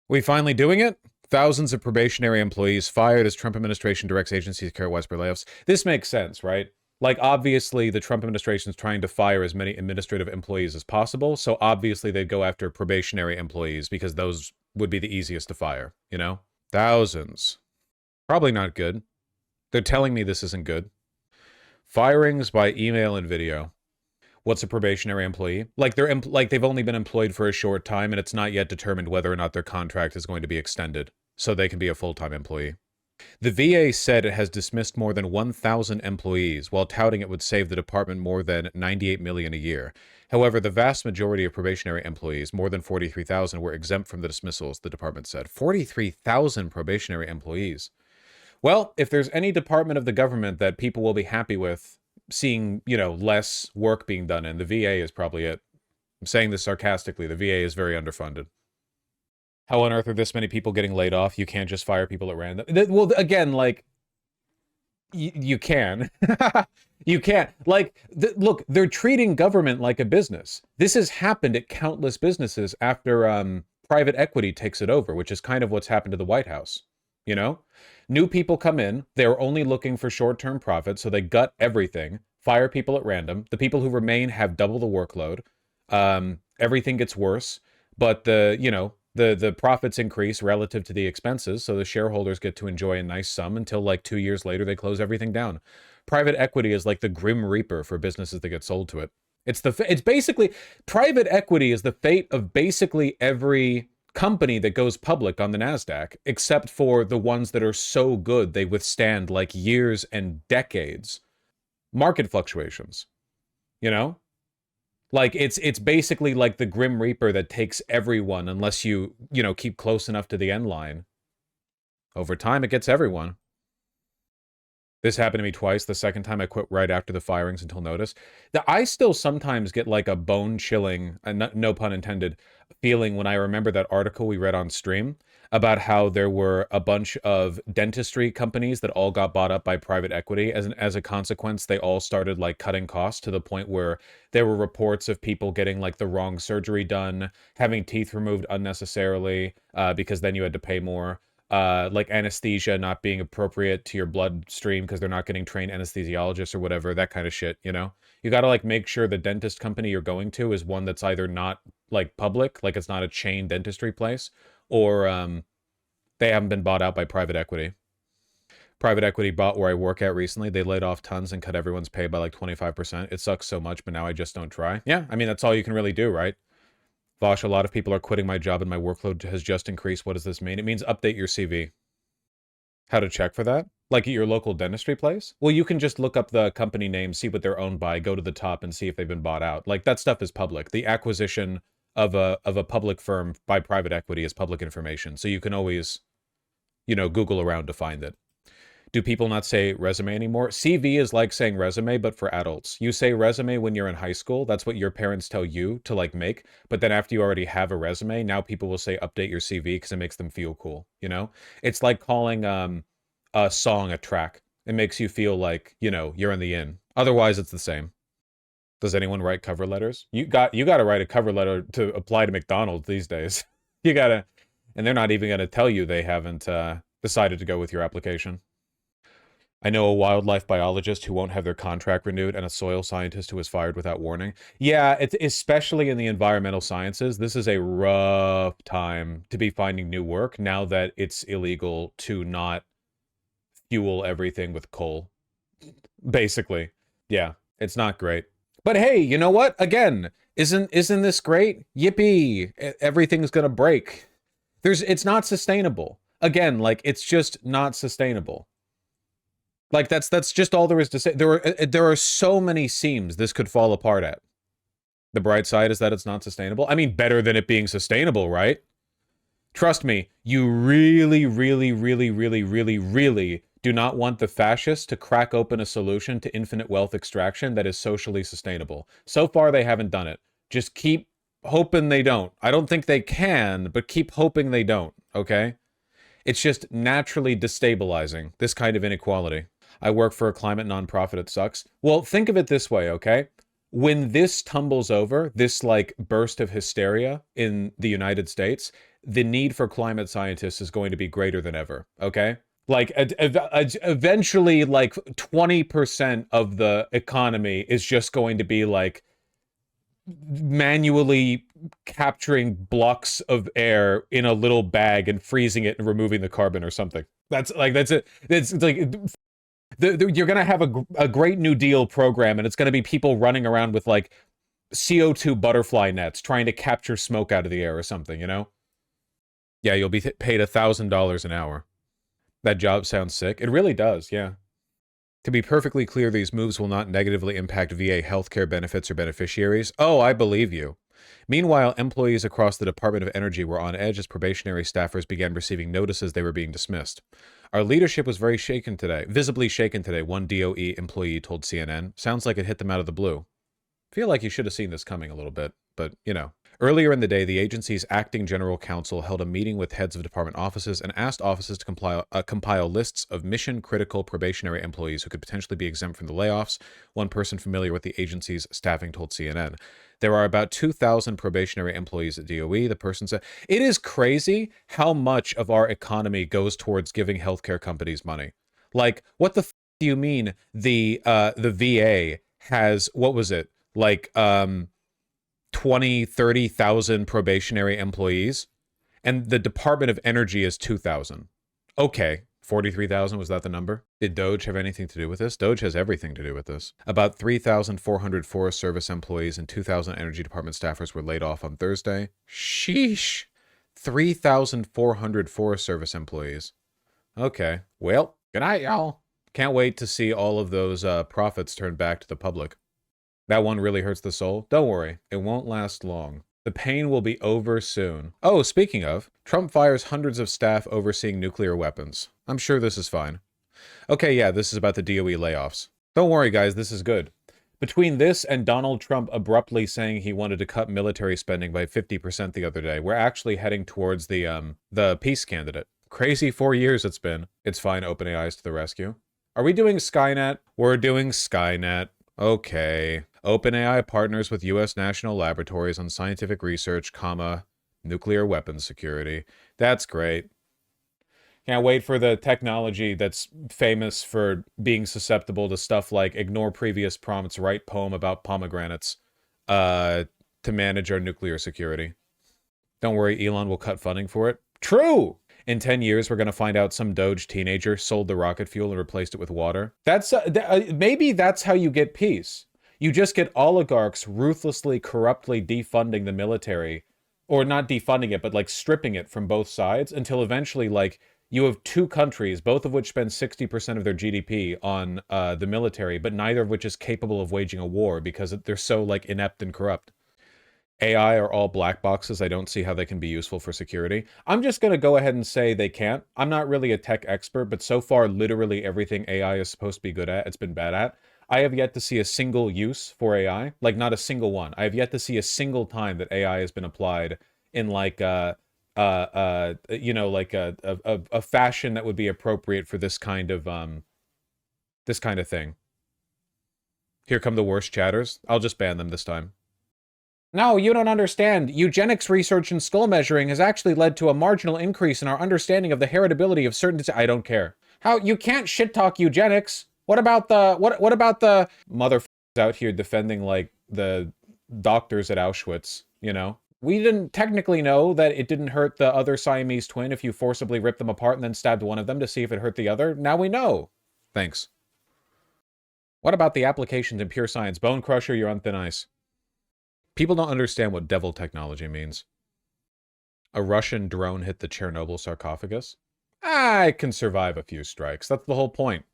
We finally doing it? Thousands of probationary employees fired as Trump administration directs agencies to carry widespread layoffs. This makes sense, right? Like, obviously, the Trump administration is trying to fire as many administrative employees as possible. So obviously, they'd go after probationary employees because those would be the easiest to fire, you know? Thousands. Probably not good. They're telling me this isn't good. Firings by email and video. What's a probationary employee? Like they've only been employed for a short time and it's not yet determined whether or not their contract is going to be extended, so they can be a full-time employee. The VA said it has dismissed more than 1,000 employees while touting it would save the department more than $98 million a year. However, the vast majority of probationary employees, more than 43,000, were exempt from the dismissals, the department said. 43,000 probationary employees. Well, if there's any department of the government that people will be happy with seeing, less work being done in, the VA is probably it. I'm saying this sarcastically. The VA is very underfunded. How on earth are this many people getting laid off? You can't just fire people at random. Well, again, like, you can. You can't. Like, look, they're treating government like a business. This has happened at countless businesses after private equity takes it over, which is kind of what's happened to the White House. New people come in, they're only looking for short-term profit, so they gut everything, fire people at random. The people who remain have double the workload. Everything gets worse, but the profits increase relative to the expenses, so the shareholders get to enjoy a nice sum until like 2 years later they close everything down. Private equity is like the grim reaper for businesses that get sold to it. It's basically, private equity is the fate of basically every company that goes public on the NASDAQ, except for the ones that are so good they withstand like years and decades. Market fluctuations, Like it's basically like the Grim Reaper that takes everyone unless you keep close enough to the end line. Over time, it gets everyone. This happened to me twice. The second time I quit right after the firings until notice. I still sometimes get like a bone-chilling, no pun intended, feeling when I remember that article we read on stream about how there were a bunch of dentistry companies that all got bought up by private equity. As a consequence, they all started like cutting costs to the point where there were reports of people getting like the wrong surgery done, having teeth removed unnecessarily, because then you had to pay more. Like anesthesia not being appropriate to your bloodstream because they're not getting trained anesthesiologists or whatever, that kind of shit, You got to like make sure the dentist company you're going to is one that's either not like public, like it's not a chain dentistry place, or they haven't been bought out by private equity. Private equity bought where I work at recently. They laid off tons and cut everyone's pay by like 25%. It sucks so much, but now I just don't try. Yeah, I mean, that's all you can really do, right? Vosh, a lot of people are quitting my job and my workload has just increased. What does this mean? It means update your CV. How to check for that? Like at your local dentistry place? Well, you can just look up the company name, see what they're owned by, go to the top and see if they've been bought out. Like that stuff is public. The acquisition of a public firm by private equity is public information. So you can always, Google around to find it. Do people not say resume anymore? CV is like saying resume, but for adults. You say resume when you're in high school. That's what your parents tell you to like make. But then after you already have a resume, now people will say update your CV because it makes them feel cool. It's like calling a song a track. It makes you feel like, you're in the in. Otherwise, it's the same. Does anyone write cover letters? You got to write a cover letter to apply to McDonald's these days. You gotta, and they're not even gonna tell you they haven't decided to go with your application. I know a wildlife biologist who won't have their contract renewed and a soil scientist who was fired without warning. Yeah, it's especially in the environmental sciences. This is a rough time to be finding new work now that it's illegal to not fuel everything with coal. Basically. Yeah, it's not great. But hey, you know what? Again, isn't this great? Yippee! Everything's gonna break. It's not sustainable. Again, like it's just not sustainable. Like that's just all there is to say. There are so many seams this could fall apart at. The bright side is that it's not sustainable. I mean, better than it being sustainable, right? Trust me, you really, really, really, really, really, really do not want the fascists to crack open a solution to infinite wealth extraction that is socially sustainable. So far, they haven't done it. Just keep hoping they don't. I don't think they can, but keep hoping they don't, okay? It's just naturally destabilizing, this kind of inequality. I work for a climate nonprofit. It sucks. Well, think of it this way, okay? When this tumbles over, this like burst of hysteria in the United States, the need for climate scientists is going to be greater than ever, okay? Like, eventually, like, 20% of the economy is just going to be, like, manually capturing blocks of air in a little bag and freezing it and removing the carbon or something. That's it. It's like... you're going to have a Great New Deal program, and it's going to be people running around with, like, CO2 butterfly nets trying to capture smoke out of the air or something, you know? Yeah, you'll be paid $1,000 an hour. That job sounds sick. It really does, yeah. To be perfectly clear, these moves will not negatively impact VA healthcare benefits or beneficiaries. Oh, I believe you. Meanwhile, employees across the Department of Energy were on edge as probationary staffers began receiving notices they were being dismissed. Our leadership was very shaken today, visibly shaken today, one DOE employee told CNN. Sounds like it hit them out of the blue. Feel like you should have seen this coming a little bit, but, you know. Earlier in the day, the agency's acting general counsel held a meeting with heads of department offices and asked offices to compile lists of mission-critical probationary employees who could potentially be exempt from the layoffs, one person familiar with the agency's staffing told CNN. There are about 2,000 probationary employees at DOE, the person said. It is crazy how much of our economy goes towards giving healthcare companies money. Like, what the f*** do you mean the VA has, what was it? Like, 20, 30,000 probationary employees, and the Department of Energy is 2,000. Okay, 43,000, was that the number? Did DOGE have anything to do with this? DOGE has everything to do with this. About 3,400 Forest Service employees and 2,000 Energy Department staffers were laid off on Thursday. Sheesh. 3,400 Forest Service employees. Okay, well, good night, y'all. Can't wait to see all of those profits turned back to the public. That one really hurts the soul. Don't worry, it won't last long. The pain will be over soon. Oh, speaking of, Trump fires hundreds of staff overseeing nuclear weapons. I'm sure this is fine. Okay, yeah, this is about the DOE layoffs. Don't worry, guys, this is good. Between this and Donald Trump abruptly saying he wanted to cut military spending by 50% the other day, we're actually heading towards the peace candidate. Crazy 4 years it's been. It's fine, OpenAI is to the rescue. Are we doing Skynet? We're doing Skynet. Okay. OpenAI partners with U.S. national laboratories on scientific research, nuclear weapons security. That's great. Can't wait for the technology that's famous for being susceptible to stuff like ignore previous prompts, write poem about pomegranates, to manage our nuclear security. Don't worry, Elon will cut funding for it. True! In 10 years, we're going to find out some Doge teenager sold the rocket fuel and replaced it with water. That's maybe that's how you get peace. You just get oligarchs ruthlessly, corruptly defunding the military, or not defunding it, but like stripping it from both sides until eventually, like, you have two countries, both of which spend 60% of their GDP on the military, but neither of which is capable of waging a war because they're so, like, inept and corrupt. AI are all black boxes. I don't see how they can be useful for security. I'm just going to go ahead and say they can't. I'm not really a tech expert, but so far, literally everything AI is supposed to be good at, it's been bad at. I have yet to see a single use for AI, like not a single one. I have yet to see a single time that AI has been applied in like you know, like a fashion that would be appropriate for this kind of thing. Here come the worst chatters. I'll just ban them this time. No, you don't understand. Eugenics research and skull measuring has actually led to a marginal increase in our understanding of the heritability of certain I don't care. How you can't shit talk eugenics? What about the what about the motherfuckers out here defending like the doctors at Auschwitz, you know? We didn't technically know that it didn't hurt the other Siamese twin if you forcibly ripped them apart and then stabbed one of them to see if it hurt the other. Now we know. Thanks. What about the applications in pure science? Bone Crusher, you're on thin ice. People don't understand what devil technology means. A Russian drone hit the Chernobyl sarcophagus? I can survive a few strikes. That's the whole point.